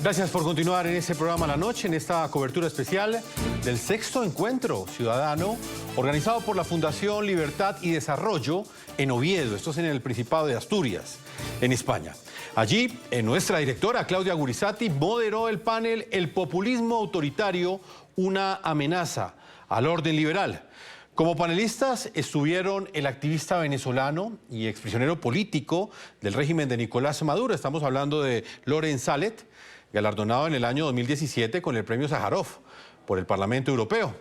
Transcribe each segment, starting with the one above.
Gracias por continuar en este programa La Noche, en esta cobertura especial del 6º Encuentro Ciudadano, organizado por la Fundación Libertad y Desarrollo en Oviedo. Esto es en el Principado de Asturias, en España. Allí, nuestra directora, Claudia Gurisati, moderó el panel El populismo autoritario, una amenaza al orden liberal. Como panelistas estuvieron el activista venezolano y exprisionero político del régimen de Nicolás Maduro. Estamos hablando de Loren Salet, galardonado en el año 2017 con el premio Sájarov por el Parlamento Europeo.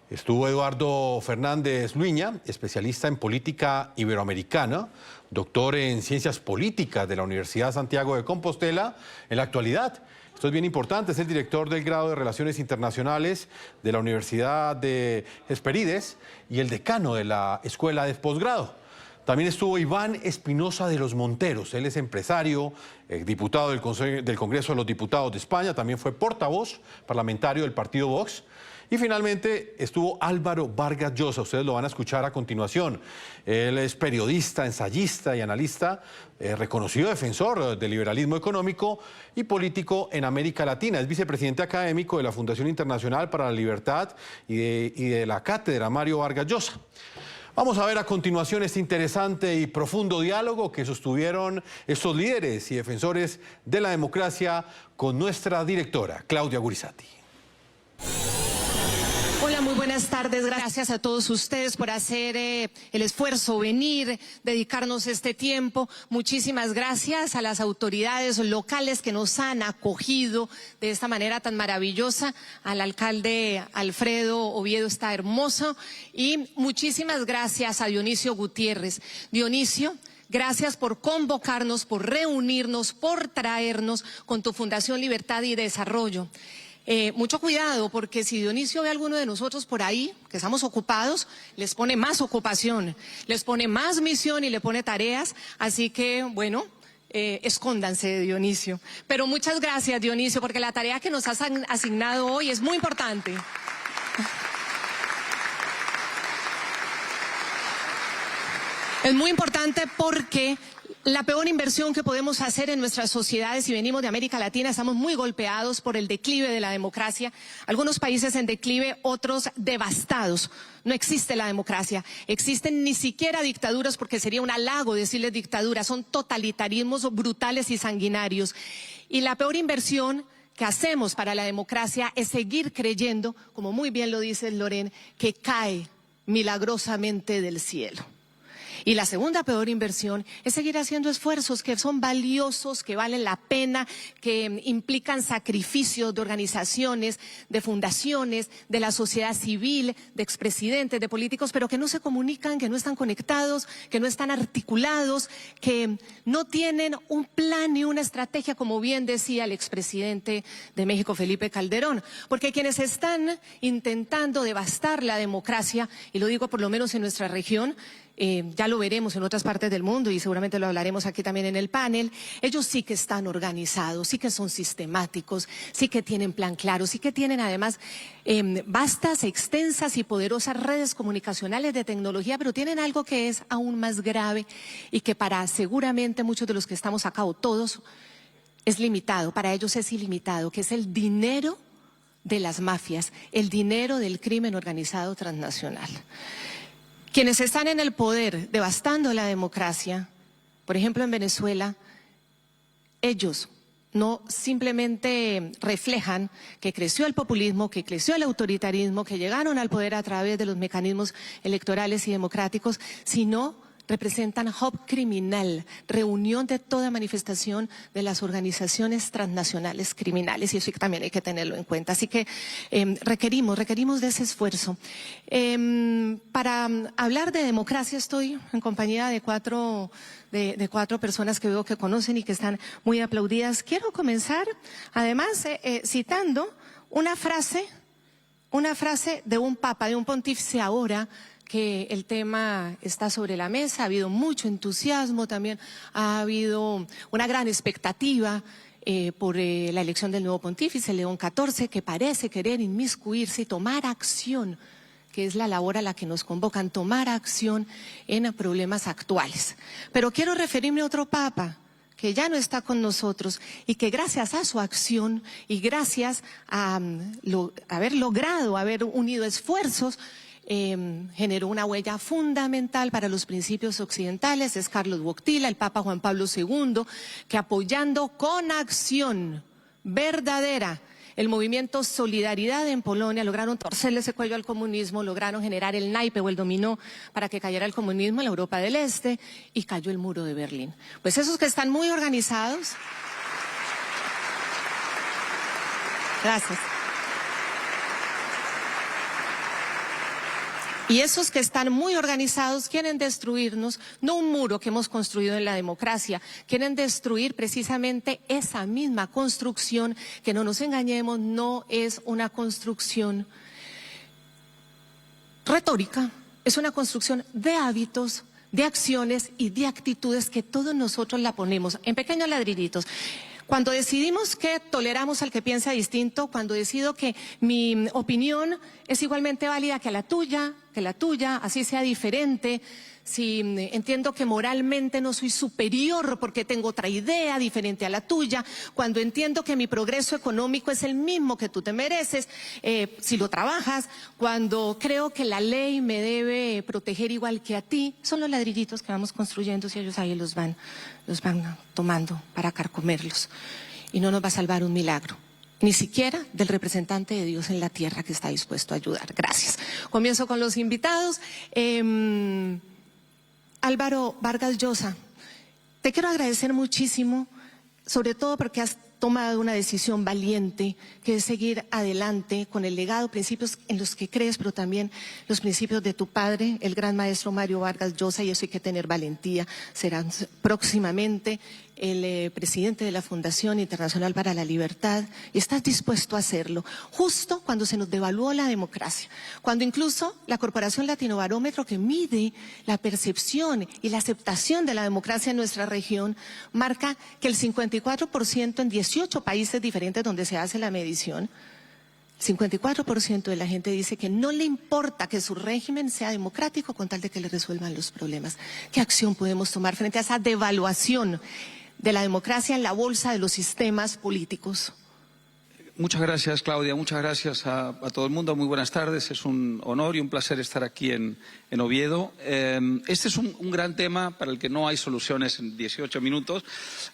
Estuvo Eduardo Fernández Luña, especialista en política iberoamericana, doctor en ciencias políticas de la Universidad Santiago de Compostela. En la actualidad, esto es bien importante, es el director del grado de Relaciones Internacionales de la Universidad de Hesperides y el decano de la Escuela de Posgrado. También estuvo Iván Espinosa de los Monteros. Él es empresario, diputado del Congreso de los Diputados de España, también fue portavoz parlamentario del partido Vox. Y finalmente estuvo Álvaro Vargas Llosa, ustedes lo van a escuchar a continuación. Él es periodista, ensayista y analista, reconocido defensor del liberalismo económico y político en América Latina. Es vicepresidente académico de la Fundación Internacional para la Libertad y de la Cátedra Mario Vargas Llosa. Vamos a ver a continuación este interesante y profundo diálogo que sostuvieron estos líderes y defensores de la democracia con nuestra directora, Claudia Gurisati. Hola, muy buenas tardes. Gracias a todos ustedes por hacer el esfuerzo, venir, dedicarnos este tiempo. Muchísimas gracias a las autoridades locales que nos han acogido de esta manera tan maravillosa. Al alcalde Alfredo Oviedo está hermoso. Y muchísimas gracias a Dionisio Gutiérrez. Dionisio, gracias por convocarnos, por reunirnos, por traernos con tu Fundación Libertad y Desarrollo. Mucho cuidado, porque si Dionisio ve a alguno de nosotros por ahí, que estamos ocupados, les pone más ocupación, les pone más misión y le pone tareas. Así que, bueno, escóndanse de Dionisio. Pero muchas gracias, Dionisio, porque la tarea que nos has asignado hoy es muy importante. Es muy importante porque la peor inversión que podemos hacer en nuestras sociedades, si venimos de América Latina, estamos muy golpeados por el declive de la democracia. Algunos países en declive, otros devastados. No existe la democracia. Existen ni siquiera dictaduras, porque sería un halago decirles dictaduras. Son totalitarismos brutales y sanguinarios. Y la peor inversión que hacemos para la democracia es seguir creyendo, como muy bien lo dice Loren, que cae milagrosamente del cielo. Y la segunda peor inversión es seguir haciendo esfuerzos que son valiosos, que valen la pena, que implican sacrificios de organizaciones, de fundaciones, de la sociedad civil, de expresidentes, de políticos, pero que no se comunican, que no están conectados, que no están articulados, que no tienen un plan ni una estrategia, como bien decía el expresidente de México, Felipe Calderón. Porque quienes están intentando devastar la democracia, y lo digo por lo menos en nuestra región, ya lo veremos en otras partes del mundo y seguramente lo hablaremos aquí también en el panel, ellos sí que están organizados, sí que son sistemáticos, sí que tienen plan claro, sí que tienen además vastas, extensas y poderosas redes comunicacionales de tecnología, pero tienen algo que es aún más grave y que para seguramente muchos de los que estamos acá o todos es limitado, para ellos es ilimitado, que es el dinero de las mafias, el dinero del crimen organizado transnacional. Quienes están en el poder devastando la democracia, por ejemplo en Venezuela, ellos no simplemente reflejan que creció el populismo, que creció el autoritarismo, que llegaron al poder a través de los mecanismos electorales y democráticos, sino representan hub criminal, reunión de toda manifestación de las organizaciones transnacionales criminales, y eso también hay que tenerlo en cuenta. Así que requerimos de ese esfuerzo. Para hablar de democracia estoy en compañía de cuatro personas que veo que conocen y que están muy aplaudidas. Quiero comenzar, además, citando una frase de un papa, de un pontífice ahora, que el tema está sobre la mesa, ha habido mucho entusiasmo también, ha habido una gran expectativa por la elección del nuevo pontífice, León XIV, que parece querer inmiscuirse y tomar acción, que es la labor a la que nos convocan, tomar acción en problemas actuales. Pero quiero referirme a otro papa, que ya no está con nosotros y que gracias a su acción y gracias a haber logrado, haber unido esfuerzos, generó una huella fundamental para los principios occidentales. Es Carlos Wojtyla, el Papa Juan Pablo II, que apoyando con acción verdadera el movimiento Solidaridad en Polonia, lograron torcerle ese cuello al comunismo, lograron generar el naipe o el dominó para que cayera el comunismo en la Europa del Este y cayó el muro de Berlín. Pues esos que están muy organizados. Gracias. Y esos que están muy organizados quieren destruirnos, no un muro que hemos construido en la democracia, quieren destruir precisamente esa misma construcción, que no nos engañemos, no es una construcción retórica, es una construcción de hábitos, de acciones y de actitudes que todos nosotros la ponemos en pequeños ladrillitos. Cuando decidimos que toleramos al que piensa distinto, cuando decido que mi opinión es igualmente válida que la tuya, así sea diferente, si entiendo que moralmente no soy superior porque tengo otra idea diferente a la tuya, cuando entiendo que mi progreso económico es el mismo que tú te mereces, si lo trabajas, cuando creo que la ley me debe proteger igual que a ti, son los ladrillitos que vamos construyendo y ellos ahí los van tomando para carcomerlos. Y no nos va a salvar un milagro, ni siquiera del representante de Dios en la tierra que está dispuesto a ayudar. Gracias. Comienzo con los invitados. Álvaro Vargas Llosa, te quiero agradecer muchísimo, sobre todo porque has tomado una decisión valiente, que es seguir adelante con el legado, principios en los que crees, pero también los principios de tu padre, el gran maestro Mario Vargas Llosa, y eso hay que tener valentía. Serás próximamente el presidente de la Fundación Internacional para la Libertad y estás dispuesto a hacerlo, justo cuando se nos devaluó la democracia, cuando incluso la Corporación Latinobarómetro, que mide la percepción y la aceptación de la democracia en nuestra región, marca que el 54% en 18 países diferentes donde se hace la medición, 54% de la gente dice que no le importa que su régimen sea democrático con tal de que le resuelvan los problemas. ¿Qué acción podemos tomar frente a esa devaluación de la democracia en la bolsa de los sistemas políticos? Muchas gracias, Claudia. Muchas gracias a todo el mundo. Muy buenas tardes. Es un honor y un placer estar aquí en Oviedo. Este es un gran tema para el que no hay soluciones en 18 minutos.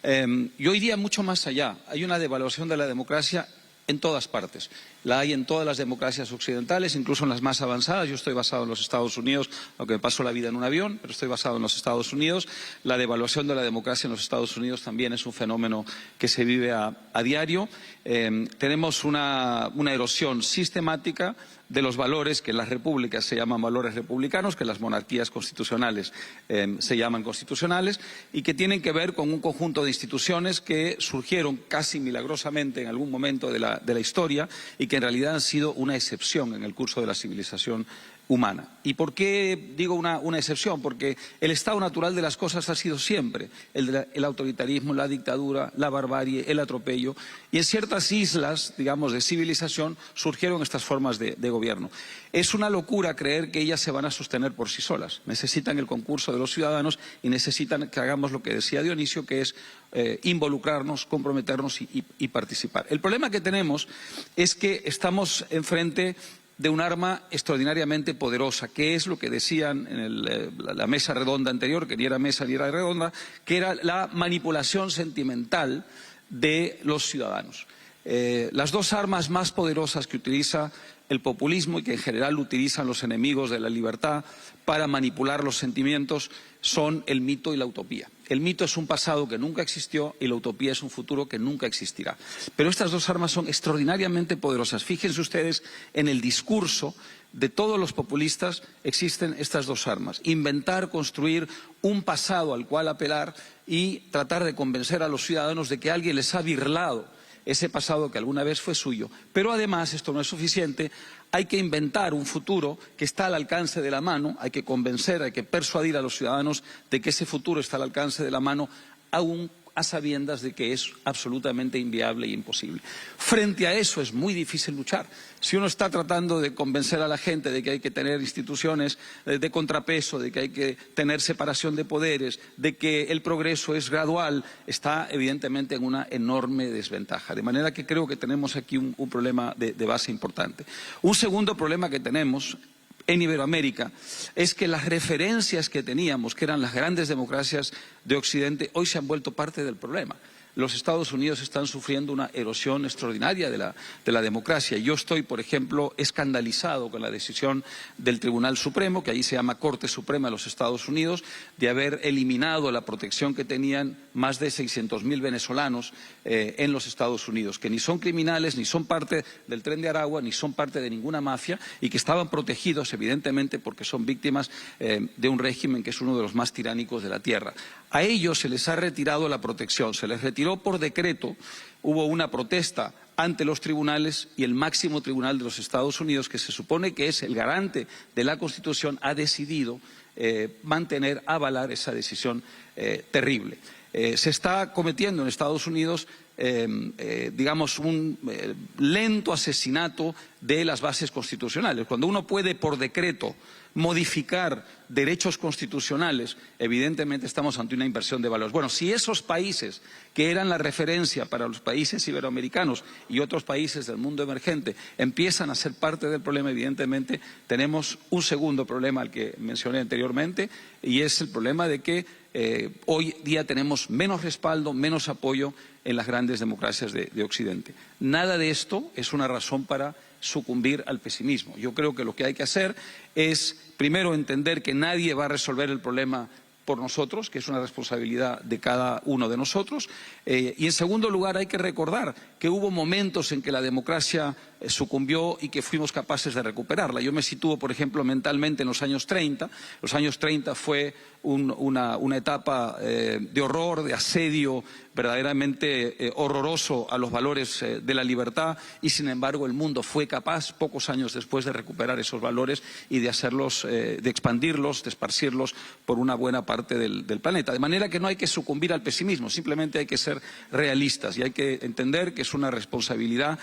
Yo iría mucho más allá. Hay una devaluación de la democracia en todas partes. La hay en todas las democracias occidentales, incluso en las más avanzadas. Yo estoy basado en los Estados Unidos, aunque me paso la vida en un avión, pero estoy basado en los Estados Unidos. La devaluación de la democracia en los Estados Unidos también es un fenómeno que se vive a diario. Tenemos una erosión sistemática de los valores que en las repúblicas se llaman valores republicanos, que en las monarquías constitucionales se llaman constitucionales, y que tienen que ver con un conjunto de instituciones que surgieron casi milagrosamente en algún momento de la historia y que en realidad han sido una excepción en el curso de la civilización humana. ¿Y por qué digo una excepción? Porque el estado natural de las cosas ha sido siempre el autoritarismo, la dictadura, la barbarie, el atropello, y en ciertas islas, digamos, de civilización surgieron estas formas de gobierno. Es una locura creer que ellas se van a sostener por sí solas. Necesitan el concurso de los ciudadanos y necesitan que hagamos lo que decía Dionisio, que es involucrarnos, comprometernos y participar. El problema que tenemos es que estamos enfrente de un arma extraordinariamente poderosa, que es lo que decían en la mesa redonda anterior, que ni era mesa ni era redonda, que era la manipulación sentimental de los ciudadanos. Las dos armas más poderosas que utiliza el populismo y que en general utilizan los enemigos de la libertad para manipular los sentimientos son el mito y la utopía. El mito es un pasado que nunca existió y la utopía es un futuro que nunca existirá. Pero estas dos armas son extraordinariamente poderosas. Fíjense ustedes en el discurso de todos los populistas existen estas dos armas. Inventar, construir un pasado al cual apelar y tratar de convencer a los ciudadanos de que alguien les ha birlado ese pasado que alguna vez fue suyo. Pero además, esto no es suficiente, hay que inventar un futuro que está al alcance de la mano, hay que convencer, hay que persuadir a los ciudadanos de que ese futuro está al alcance de la mano, aun a sabiendas de que es absolutamente inviable e imposible. Frente a eso es muy difícil luchar. Si uno está tratando de convencer a la gente de que hay que tener instituciones de contrapeso, de que hay que tener separación de poderes, de que el progreso es gradual, está evidentemente en una enorme desventaja. De manera que creo que tenemos aquí un problema de base importante. Un segundo problema que tenemos en Iberoamérica es que las referencias que teníamos, que eran las grandes democracias de Occidente, hoy se han vuelto parte del problema. Los Estados Unidos están sufriendo una erosión extraordinaria de la democracia. Yo estoy, por ejemplo, escandalizado con la decisión del Tribunal Supremo, que allí se llama Corte Suprema de los Estados Unidos, de haber eliminado la protección que tenían más de 600.000 venezolanos en los Estados Unidos, que ni son criminales, ni son parte del Tren de Aragua, ni son parte de ninguna mafia, y que estaban protegidos, evidentemente, porque son víctimas de un régimen que es uno de los más tiránicos de la tierra. A ellos se les ha retirado la protección, se les retiró por decreto. Hubo una protesta ante los tribunales y el máximo tribunal de los Estados Unidos, que se supone que es el garante de la Constitución, ha decidido avalar esa decisión terrible. Se está cometiendo en Estados Unidos digamos, un lento asesinato de las bases constitucionales. Cuando uno puede, por decreto, modificar derechos constitucionales, evidentemente estamos ante una inversión de valores. Bueno, si esos países que eran la referencia para los países iberoamericanos y otros países del mundo emergente empiezan a ser parte del problema, evidentemente tenemos un segundo problema al que mencioné anteriormente, y es el problema de que hoy día tenemos menos respaldo, menos apoyo en las grandes democracias de Occidente. Nada de esto es una razón para sucumbir al pesimismo. Yo creo que lo que hay que hacer es, primero, entender que nadie va a resolver el problema por nosotros, que es una responsabilidad de cada uno de nosotros, y en segundo lugar hay que recordar que hubo momentos en que la democracia sucumbió y que fuimos capaces de recuperarla. Yo me sitúo, por ejemplo, mentalmente en los años 30. Los años 30 fue una etapa de horror, de asedio verdaderamente horroroso a los valores de la libertad, y sin embargo el mundo fue capaz, pocos años después, de recuperar esos valores y de hacerlos, de expandirlos, de esparcirlos por una buena parte del planeta. De manera que no hay que sucumbir al pesimismo, simplemente hay que ser realistas y hay que entender que es una responsabilidad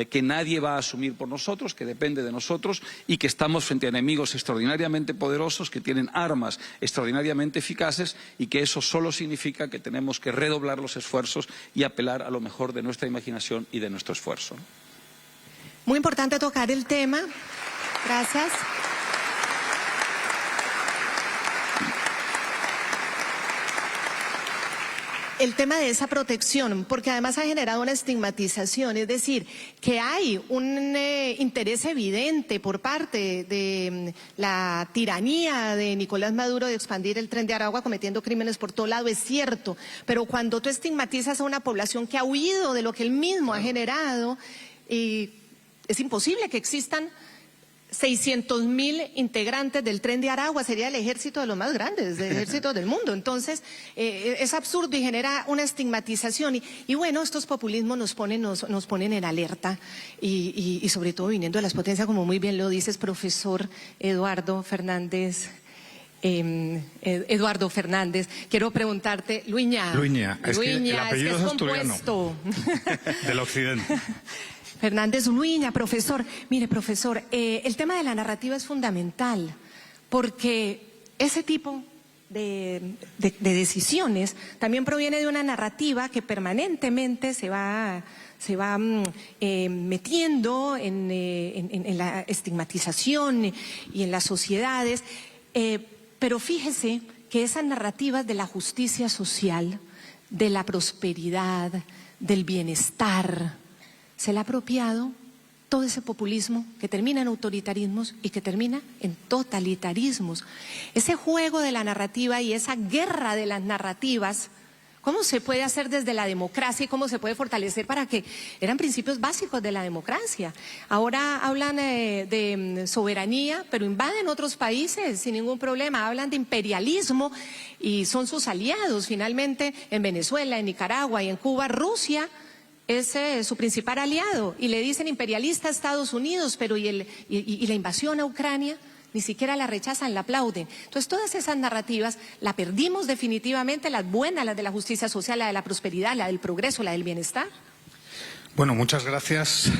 que nadie va a asumir por nosotros, que depende de nosotros, y que estamos frente a enemigos extraordinariamente poderosos que tienen armas extraordinariamente eficaces, y que eso solo significa que tenemos que redoblar los esfuerzos y apelar a lo mejor de nuestra imaginación y de nuestro esfuerzo. Muy importante tocar el tema. Gracias. El tema de esa protección, porque además ha generado una estigmatización, es decir, que hay un interés evidente por parte de la tiranía de Nicolás Maduro de expandir el Tren de Aragua cometiendo crímenes por todo lado, es cierto, pero cuando tú estigmatizas a una población que ha huido de lo que él mismo ha generado, es imposible que existan 600.000 integrantes del Tren de Aragua, sería el ejército de los más grandes, de ejércitos del mundo. Entonces, es absurdo y genera una estigmatización. Y bueno, estos populismos nos ponen en alerta y sobre todo viniendo de las potencias, como muy bien lo dices, profesor Eduardo Fernández. Eduardo Fernández, quiero preguntarte, Luiña, es que el apellido es asturiano, del occidente. Fernández Luiña, profesor. Mire, profesor, el tema de la narrativa es fundamental, porque ese tipo de decisiones también proviene de una narrativa que permanentemente se va metiendo en la estigmatización y en las sociedades, pero fíjese que esas narrativas de la justicia social, de la prosperidad, del bienestar, se le ha apropiado todo ese populismo que termina en autoritarismos y que termina en totalitarismos. Ese juego de la narrativa y esa guerra de las narrativas, ¿cómo se puede hacer desde la democracia y cómo se puede fortalecer para que eran principios básicos de la democracia? Ahora hablan de soberanía, pero invaden otros países sin ningún problema. Hablan de imperialismo y son sus aliados. Finalmente, en Venezuela, en Nicaragua y en Cuba, Rusia es su principal aliado, y le dicen imperialista a Estados Unidos, pero ¿y la invasión a Ucrania? ni siquiera la rechazan, la aplauden. Entonces, todas esas narrativas la perdimos definitivamente, las buenas, las de la justicia social, la de la prosperidad, la del progreso, la del bienestar. Bueno, muchas gracias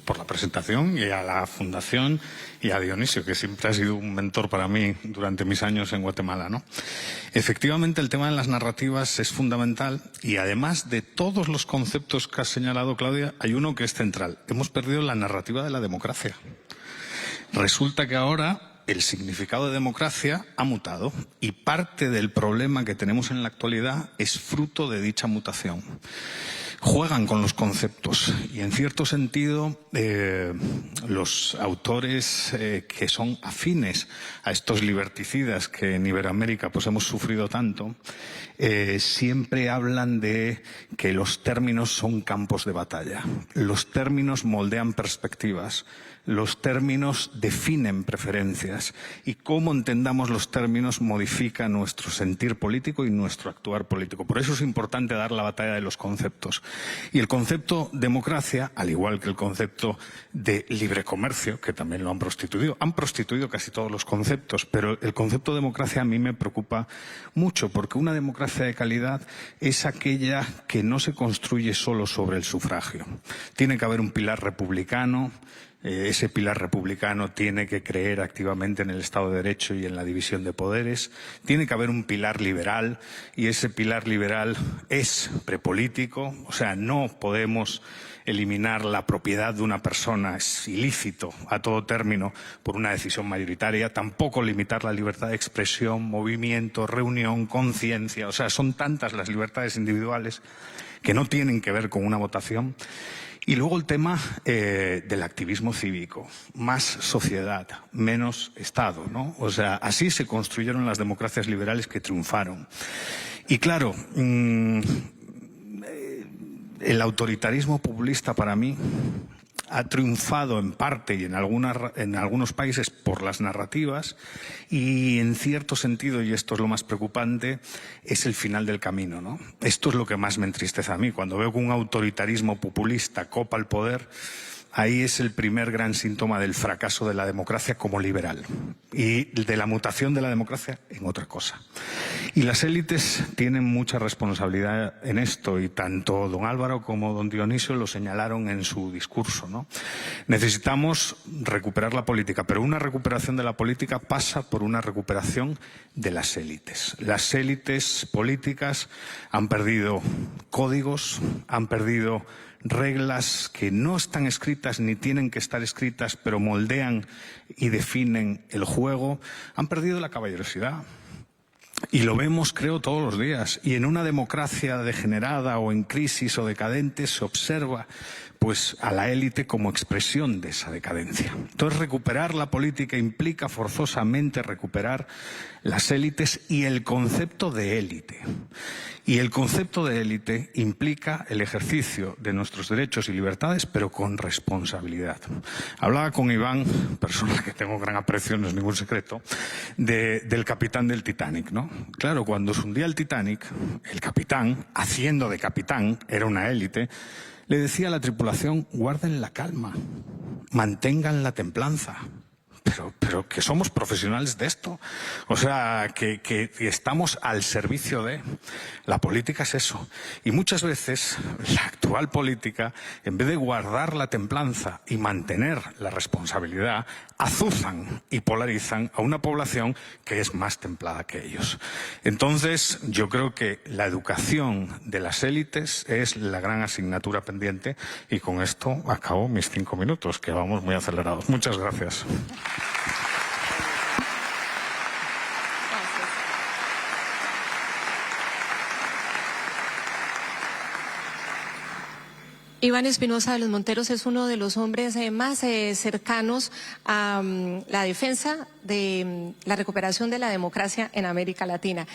por la presentación y a la Fundación y a Dionisio, que siempre ha sido un mentor para mí durante mis años en Guatemala, ¿no? Efectivamente, el tema de las narrativas es fundamental y además de todos los conceptos que has señalado, Claudia, hay uno que es central. Hemos perdido la narrativa de la democracia. Resulta que ahora el significado de democracia ha mutado y parte del problema que tenemos en la actualidad es fruto de dicha mutación. Juegan con los conceptos y, en cierto sentido, los autores que son afines a estos liberticidas que en Iberoamérica pues hemos sufrido tanto, siempre hablan de que los términos son campos de batalla. Los términos moldean perspectivas. Los términos definen preferencias y cómo entendamos los términos modifica nuestro sentir político y nuestro actuar político. Por eso es importante dar la batalla de los conceptos. Y el concepto democracia, al igual que el concepto de libre comercio, que también lo han prostituido casi todos los conceptos, pero el concepto democracia a mí me preocupa mucho, porque una democracia de calidad es aquella que no se construye solo sobre el sufragio. Tiene que haber un pilar republicano. Ese pilar republicano tiene que creer activamente en el Estado de Derecho y en la división de poderes. Tiene que haber un pilar liberal y ese pilar liberal es prepolítico. O sea, no podemos eliminar la propiedad de una persona, es ilícito a todo término por una decisión mayoritaria. Tampoco limitar la libertad de expresión, movimiento, reunión, conciencia. O sea, son tantas las libertades individuales que no tienen que ver con una votación. Y luego el tema del activismo cívico, más sociedad, menos Estado, ¿no? O sea, así se construyeron las democracias liberales que triunfaron. Y claro, el autoritarismo populista para mí ha triunfado en parte y en algunos países por las narrativas y en cierto sentido, y esto es lo más preocupante, es el final del camino, ¿no? Esto es lo que más me entristece a mí. Cuando veo que un autoritarismo populista copa el poder, ahí es el primer gran síntoma del fracaso de la democracia como liberal y de la mutación de la democracia en otra cosa. Y las élites tienen mucha responsabilidad en esto y tanto don Álvaro como don Dionisio lo señalaron en su discurso, ¿no? Necesitamos recuperar la política, pero una recuperación de la política pasa por una recuperación de las élites. Las élites políticas han perdido códigos, han perdido reglas que no están escritas ni tienen que estar escritas, pero moldean y definen el juego. Han perdido la caballerosidad. Y lo vemos, creo, todos los días. Y en una democracia degenerada o en crisis o decadente se observa pues a la élite como expresión de esa decadencia. Entonces, recuperar la política implica forzosamente recuperar las élites y el concepto de élite. Y el concepto de élite implica el ejercicio de nuestros derechos y libertades, pero con responsabilidad. Hablaba con Iván, persona que tengo gran aprecio, no es ningún secreto, del capitán del Titanic, ¿no? Claro, cuando se hundía el Titanic, el capitán, haciendo de capitán, era una élite, le decía a la tripulación: guarden la calma, mantengan la templanza. Pero que somos profesionales de esto. O sea, que estamos al servicio de... La política es eso. Y muchas veces la actual política, en vez de guardar la templanza y mantener la responsabilidad, azuzan y polarizan a una población que es más templada que ellos. Entonces, yo creo que la educación de las élites es la gran asignatura pendiente y con esto acabo mis 5 minutos, que vamos muy acelerados. Muchas gracias. Iván Espinosa de los Monteros es uno de los hombres más cercanos a la defensa de la recuperación de la democracia en América Latina.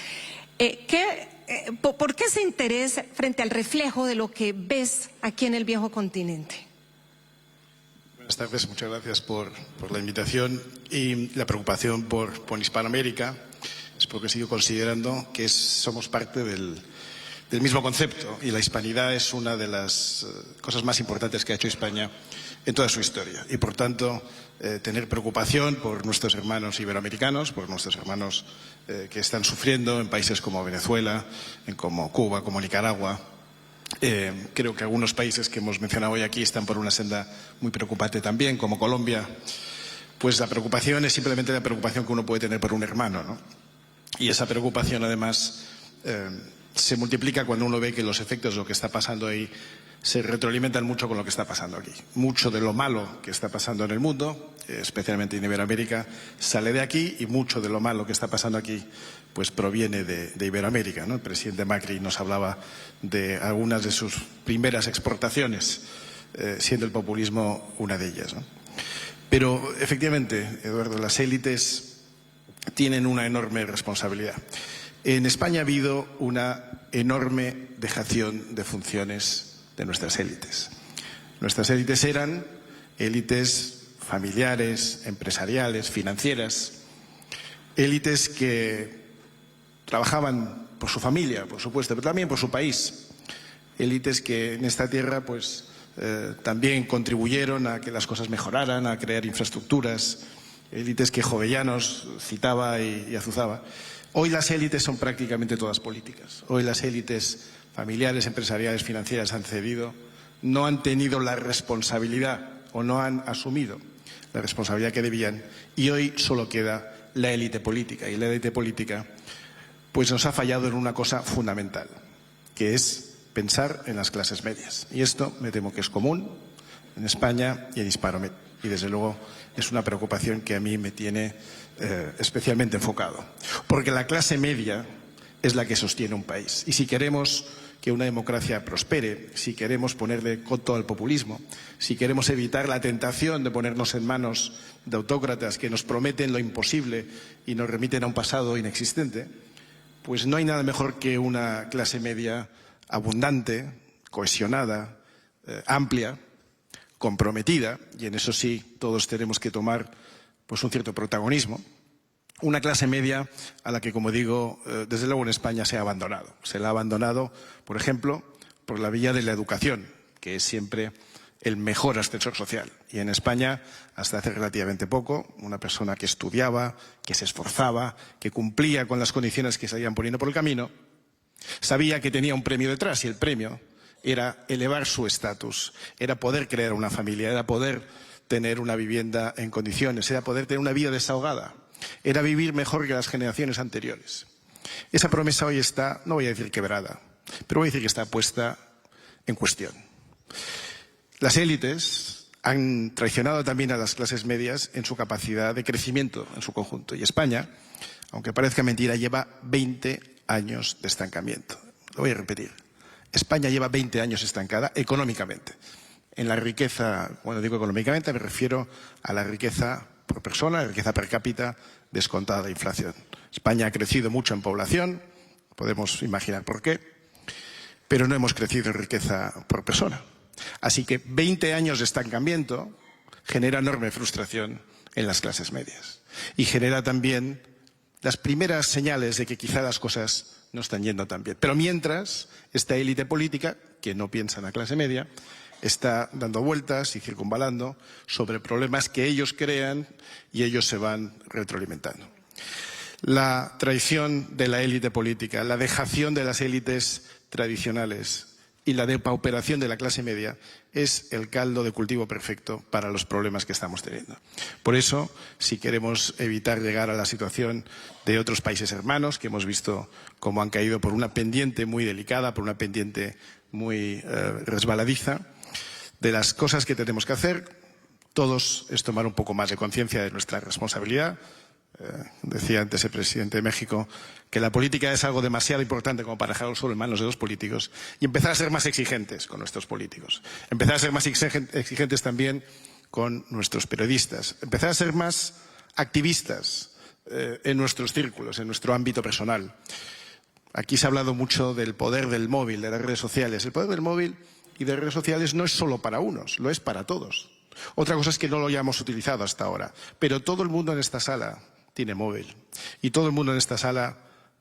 ¿Por qué ese interés frente al reflejo de lo que ves aquí en el viejo continente? Buenas tardes, muchas gracias por la invitación y la preocupación por Hispanoamérica. Es porque sigo considerando que somos parte del del mismo concepto, y la hispanidad es una de las cosas más importantes que ha hecho España en toda su historia. Y, por tanto, tener preocupación por nuestros hermanos iberoamericanos, por nuestros hermanos que están sufriendo en países como Venezuela, como Cuba, como Nicaragua. Creo que algunos países que hemos mencionado hoy aquí están por una senda muy preocupante también, como Colombia. Pues la preocupación es simplemente la preocupación que uno puede tener por un hermano, ¿no? Y esa preocupación, además, se multiplica cuando uno ve que los efectos de lo que está pasando ahí se retroalimentan mucho con lo que está pasando aquí. Mucho de lo malo que está pasando en el mundo, especialmente en Iberoamérica, sale de aquí, y mucho de lo malo que está pasando aquí pues proviene de Iberoamérica, ¿no? El presidente Macri nos hablaba de algunas de sus primeras exportaciones, siendo el populismo una de ellas, ¿no? Pero, efectivamente, Eduardo, las élites tienen una enorme responsabilidad. En España ha habido una enorme dejación de funciones de nuestras élites. Nuestras élites eran élites familiares, empresariales, financieras, élites que trabajaban por su familia, por supuesto, pero también por su país. Élites que en esta tierra pues también contribuyeron a que las cosas mejoraran, a crear infraestructuras, élites que Jovellanos citaba y azuzaba. Hoy las élites son prácticamente todas políticas. Hoy las élites familiares, empresariales, financieras han cedido, no han tenido la responsabilidad o no han asumido la responsabilidad que debían, y hoy solo queda la élite política. Y la élite política pues nos ha fallado en una cosa fundamental, que es pensar en las clases medias. Y esto me temo que es común en España y en Hispanoamérica. Y desde luego es una preocupación que a mí me tiene especialmente enfocado. Porque la clase media es la que sostiene un país. Y si queremos que una democracia prospere, si queremos ponerle coto al populismo, si queremos evitar la tentación de ponernos en manos de autócratas que nos prometen lo imposible y nos remiten a un pasado inexistente, pues no hay nada mejor que una clase media abundante, cohesionada, amplia, comprometida, y en eso sí todos tenemos que tomar pues un cierto protagonismo. Una clase media a la que, como digo, desde luego en España se ha abandonado. Se la ha abandonado, por ejemplo, por la vía de la educación, que es siempre el mejor ascensor social. Y en España, hasta hace relativamente poco, una persona que estudiaba, que se esforzaba, que cumplía con las condiciones que se iban poniendo por el camino, sabía que tenía un premio detrás, y el premio era elevar su estatus, era poder crear una familia, era poder tener una vivienda en condiciones, era poder tener una vida desahogada, era vivir mejor que las generaciones anteriores. Esa promesa hoy está, no voy a decir quebrada, pero voy a decir que está puesta en cuestión. Las élites han traicionado también a las clases medias en su capacidad de crecimiento en su conjunto. Y España, aunque parezca mentira, lleva 20 años de estancamiento. Lo voy a repetir. España lleva 20 años estancada económicamente. En la riqueza, cuando digo económicamente, me refiero a la riqueza por persona, la riqueza per cápita descontada de inflación. España ha crecido mucho en población, podemos imaginar por qué, pero no hemos crecido en riqueza por persona. Así que 20 años de estancamiento genera enorme frustración en las clases medias. Y genera también las primeras señales de que quizá las cosas no están yendo tan bien. Pero mientras, esta élite política, que no piensa en la clase media, está dando vueltas y circunvalando sobre problemas que ellos crean, y ellos se van retroalimentando. La traición de la élite política, la dejación de las élites tradicionales y la depauperación de la clase media es el caldo de cultivo perfecto para los problemas que estamos teniendo. Por eso, si queremos evitar llegar a la situación de otros países hermanos, que hemos visto cómo han caído por una pendiente muy delicada, por una pendiente muy resbaladiza, de las cosas que tenemos que hacer, todos, es tomar un poco más de conciencia de nuestra responsabilidad. Decía antes el presidente de México que la política es algo demasiado importante como para dejarlo solo en manos de los políticos, y empezar a ser más exigentes con nuestros políticos, empezar a ser más exigentes también con nuestros periodistas, empezar a ser más activistas en nuestros círculos, en nuestro ámbito personal. Aquí se ha hablado mucho del poder del móvil, de las redes sociales. El poder del móvil y de redes sociales no es solo para unos, lo es para todos. Otra cosa es que no lo hayamos utilizado hasta ahora, pero todo el mundo en esta sala tiene móvil, y todo el mundo en esta sala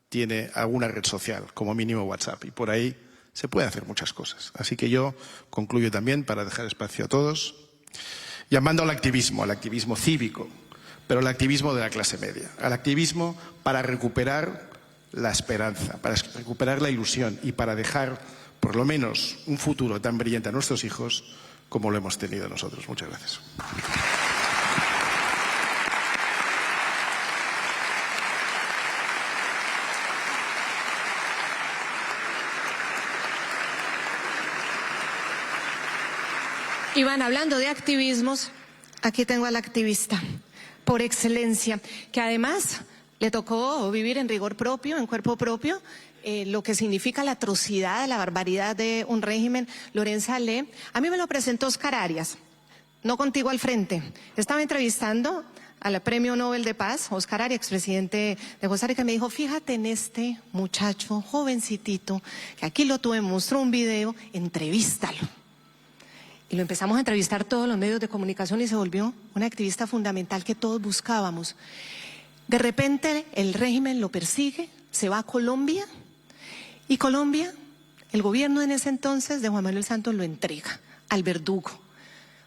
tiene alguna red social, como mínimo WhatsApp, y por ahí se puede hacer muchas cosas. Así que yo concluyo también, para dejar espacio a todos, llamando al activismo cívico, pero al activismo de la clase media, al activismo para recuperar la esperanza, para recuperar la ilusión y para dejar por lo menos un futuro tan brillante a nuestros hijos como lo hemos tenido nosotros. Muchas gracias. Iván, hablando de activismos, aquí tengo al activista por excelencia, que además le tocó vivir en rigor propio, en cuerpo propio, lo que significa la atrocidad, la barbaridad de un régimen. Lorenza Ale, a mí me lo presentó Oscar Arias, no contigo al frente. Estaba entrevistando al Premio Nobel de Paz, Oscar Arias, expresidente de Costa Rica, me dijo, fíjate en este muchacho jovencitito, que aquí lo tuve, me mostró un video, entrevístalo. Y lo empezamos a entrevistar todos los medios de comunicación y se volvió una activista fundamental que todos buscábamos. De repente el régimen lo persigue, se va a Colombia y Colombia, el gobierno en ese entonces de Juan Manuel Santos lo entrega al verdugo.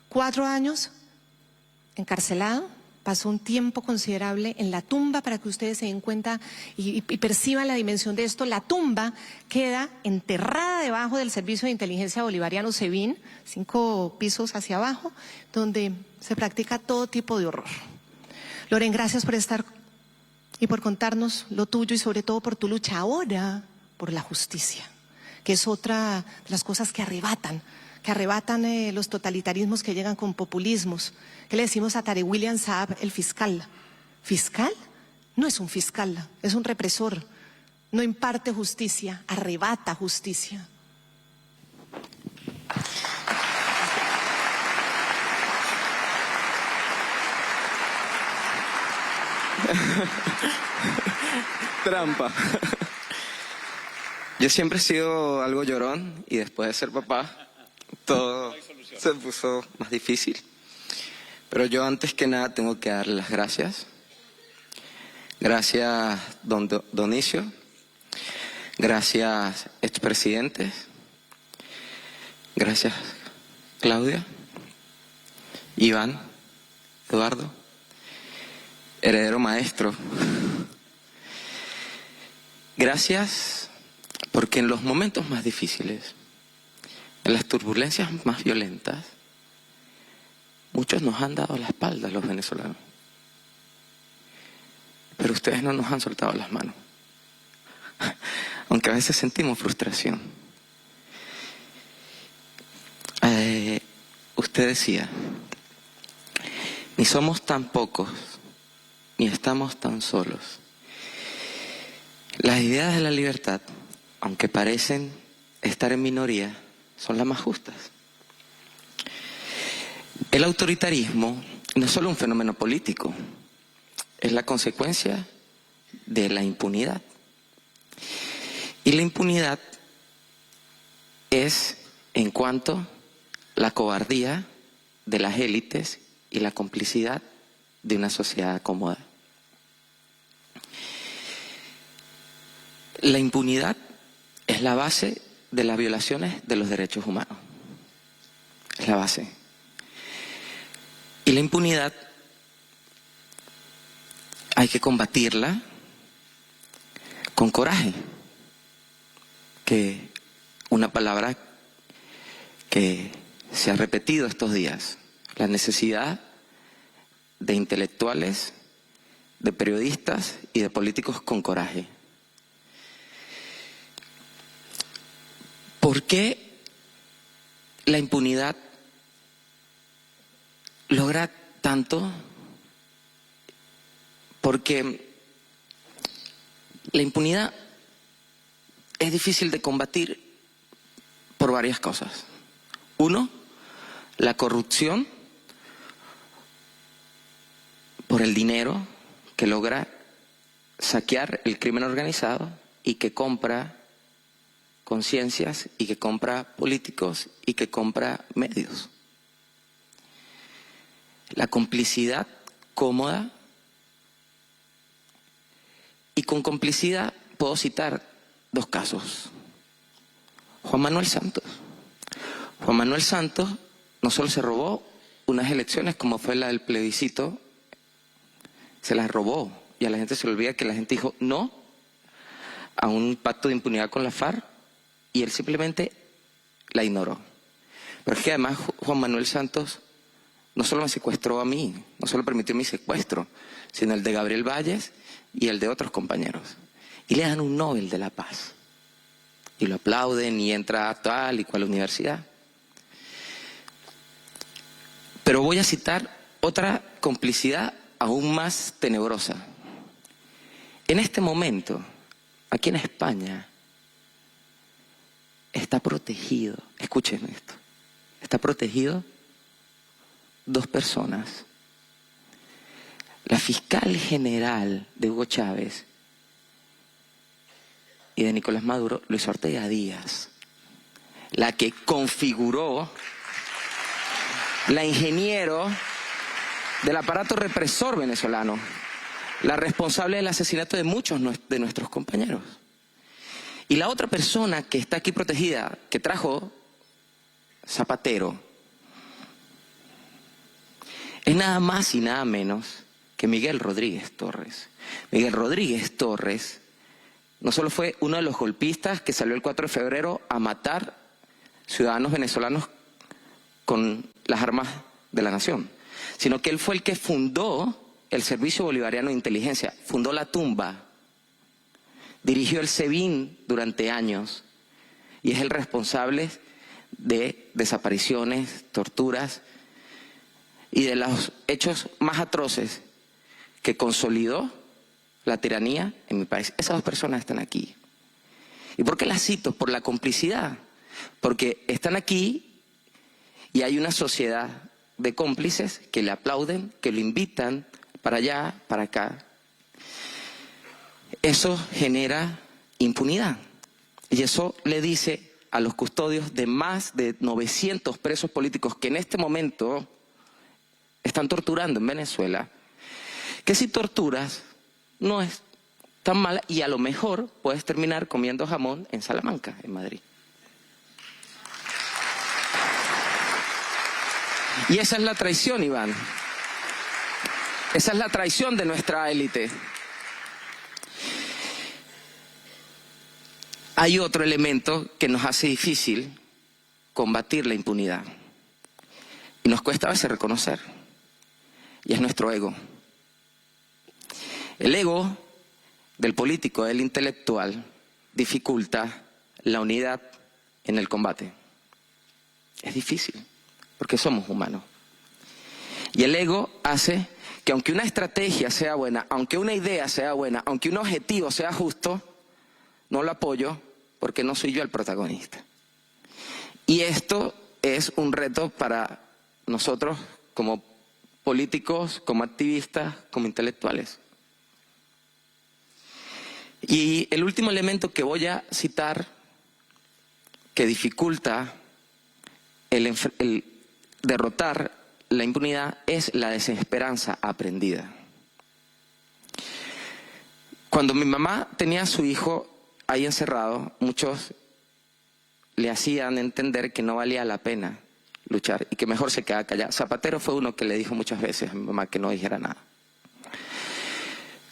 4 años encarcelado, pasó un tiempo considerable en la tumba, para que ustedes se den cuenta y perciban la dimensión de esto. La tumba queda enterrada debajo del Servicio de Inteligencia Bolivariano SEBIN, 5 pisos hacia abajo, donde se practica todo tipo de horror. Loren, gracias por estar y por contarnos lo tuyo y sobre todo por tu lucha ahora por la justicia, que es otra de las cosas que arrebatan los totalitarismos que llegan con populismos. ¿Qué le decimos a Tarek William Saab, el fiscal? ¿Fiscal? No es un fiscal, es un represor. No imparte justicia, arrebata justicia. Trampa. Yo siempre he sido algo llorón y después de ser papá todo se puso más difícil. Pero yo antes que nada tengo que darle las gracias. Gracias, don Donicio. Gracias, expresidentes. Gracias, Claudia. Iván, Eduardo. Heredero maestro. Gracias porque en los momentos más difíciles, en las turbulencias más violentas, muchos nos han dado la espalda a los venezolanos. Pero ustedes no nos han soltado las manos. Aunque a veces sentimos frustración. Usted decía, ni somos tan pocos, ni estamos tan solos. Las ideas de la libertad, aunque parecen estar en minoría, son las más justas. El autoritarismo no es solo un fenómeno político, es la consecuencia de la impunidad. Y la impunidad es en cuanto la cobardía de las élites y la complicidad de una sociedad cómoda. La impunidad es la base de las violaciones de los derechos humanos. Es la base. Y la impunidad hay que combatirla con coraje, que una palabra que se ha repetido estos días, la necesidad de intelectuales, de periodistas y de políticos con coraje. ¿Por qué la impunidad logra tanto? Porque la impunidad es difícil de combatir por varias cosas. Uno, la corrupción por el dinero que logra saquear el crimen organizado y que compra conciencias y que compra políticos y que compra medios. La complicidad cómoda, y con complicidad puedo citar 2 casos. Juan Manuel Santos. Juan Manuel Santos no solo se robó unas elecciones como fue la del plebiscito, se las robó y a la gente se le olvida que la gente dijo no a un pacto de impunidad con la FARC y él simplemente la ignoró. Pero es que además Juan Manuel Santos no solo me secuestró a mí, no solo permitió mi secuestro, sino el de Gabriel Valles y el de otros compañeros. Y le dan un Nobel de la Paz. Y lo aplauden y entra a tal y cual universidad. Pero voy a citar otra complicidad aún más tenebrosa. En este momento, aquí en España, está protegido, escuchen esto, está protegido 2 personas. La fiscal general de Hugo Chávez y de Nicolás Maduro, Luis Ortega Díaz, la que configuró, la ingeniero del aparato represor venezolano, la responsable del asesinato de muchos de nuestros compañeros. Y la otra persona que está aquí protegida, que trajo Zapatero, es nada más y nada menos que Miguel Rodríguez Torres. Miguel Rodríguez Torres no solo fue uno de los golpistas que salió el 4 de febrero a matar ciudadanos venezolanos con las armas de la nación, sino que él fue el que fundó el Servicio Bolivariano de Inteligencia, fundó la Tumba, dirigió el SEBIN durante años y es el responsable de desapariciones, torturas y de los hechos más atroces que consolidó la tiranía en mi país. Esas 2 personas están aquí. ¿Y por qué las cito? Por la complicidad. Porque están aquí y hay una sociedad de cómplices que le aplauden, que lo invitan para allá, para acá. Eso genera impunidad. Y eso le dice a los custodios de más de 900 presos políticos que en este momento están torturando en Venezuela, que si torturas no es tan mala y a lo mejor puedes terminar comiendo jamón en Salamanca, en Madrid. Y esa es la traición, Iván. Esa es la traición de nuestra élite. Hay otro elemento que nos hace difícil combatir la impunidad. Y nos cuesta a veces reconocer. Y es nuestro ego. El ego del político, del intelectual, dificulta la unidad en el combate. Es difícil, porque somos humanos. Y el ego hace que aunque una estrategia sea buena, aunque una idea sea buena, aunque un objetivo sea justo, no lo apoyo porque no soy yo el protagonista. Y esto es un reto para nosotros como políticos, como activistas, como intelectuales. Y el último elemento que voy a citar que dificulta el derrotar la impunidad es la desesperanza aprendida. Cuando mi mamá tenía a su hijo ahí encerrado, muchos le hacían entender que no valía la pena luchar y que mejor se quedara callado. Zapatero fue uno que le dijo muchas veces a mi mamá que no dijera nada.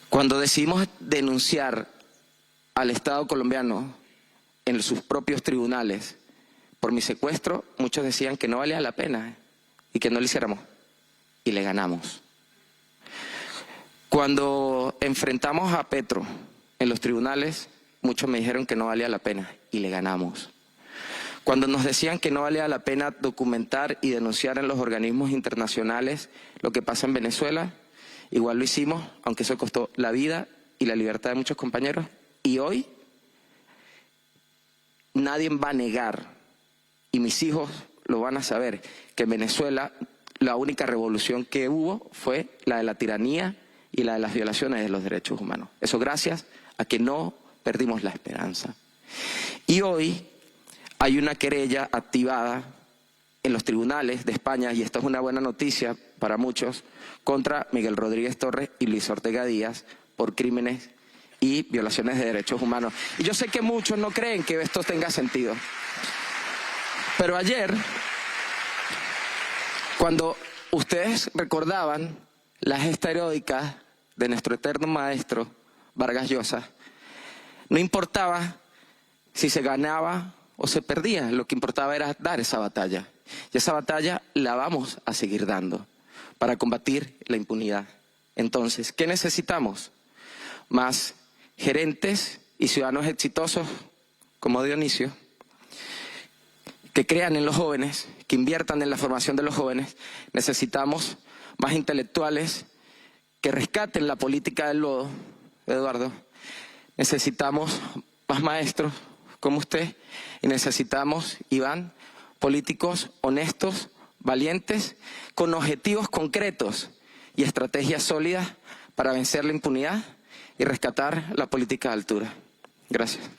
Cuando decidimos denunciar al Estado colombiano en sus propios tribunales por mi secuestro, muchos decían que no valía la pena y que no lo hiciéramos. Y le ganamos. Cuando enfrentamos a Petro en los tribunales, muchos me dijeron que no valía la pena y le ganamos. Cuando nos decían que no valía la pena documentar y denunciar en los organismos internacionales lo que pasa en Venezuela, igual lo hicimos, aunque eso costó la vida y la libertad de muchos compañeros. Y hoy nadie va a negar, y mis hijos lo van a saber, que en Venezuela la única revolución que hubo fue la de la tiranía y la de las violaciones de los derechos humanos. Eso gracias a que no perdimos la esperanza. Y hoy hay una querella activada en los tribunales de España, y esto es una buena noticia para muchos, contra Miguel Rodríguez Torres y Luis Ortega Díaz por crímenes y violaciones de derechos humanos. Y yo sé que muchos no creen que esto tenga sentido. Pero ayer, cuando ustedes recordaban la gesta heroica de nuestro eterno maestro Vargas Llosa, no importaba si se ganaba o se perdía, lo que importaba era dar esa batalla. Y esa batalla la vamos a seguir dando para combatir la impunidad. Entonces, ¿qué necesitamos? Más gerentes y ciudadanos exitosos como Dionisio, que crean en los jóvenes, que inviertan en la formación de los jóvenes. Necesitamos más intelectuales que rescaten la política del lodo, Eduardo. Necesitamos más maestros como usted y necesitamos, Iván, políticos honestos, valientes, con objetivos concretos y estrategias sólidas para vencer la impunidad y rescatar la política de altura. Gracias.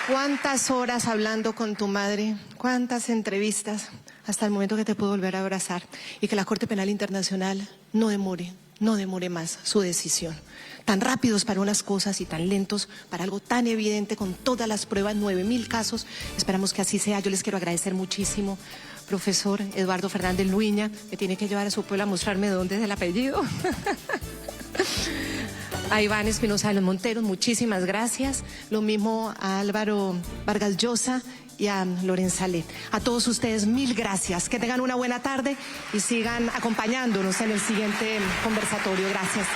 ¿Cuántas horas hablando con tu madre? ¿Cuántas entrevistas? Hasta el momento que te puedo volver a abrazar. Y que la Corte Penal Internacional no demore más su decisión. Tan rápidos para unas cosas y tan lentos para algo tan evidente con todas las pruebas, 9.000 casos. Esperamos que así sea. Yo les quiero agradecer muchísimo. Profesor Eduardo Fernández Luiña, me tiene que llevar a su pueblo a mostrarme de dónde es el apellido. A Iván Espinosa de los Monteros, muchísimas gracias. Lo mismo a Álvaro Vargas Llosa y a Lorenza Let. A todos ustedes, mil gracias. Que tengan una buena tarde y sigan acompañándonos en el siguiente conversatorio. Gracias.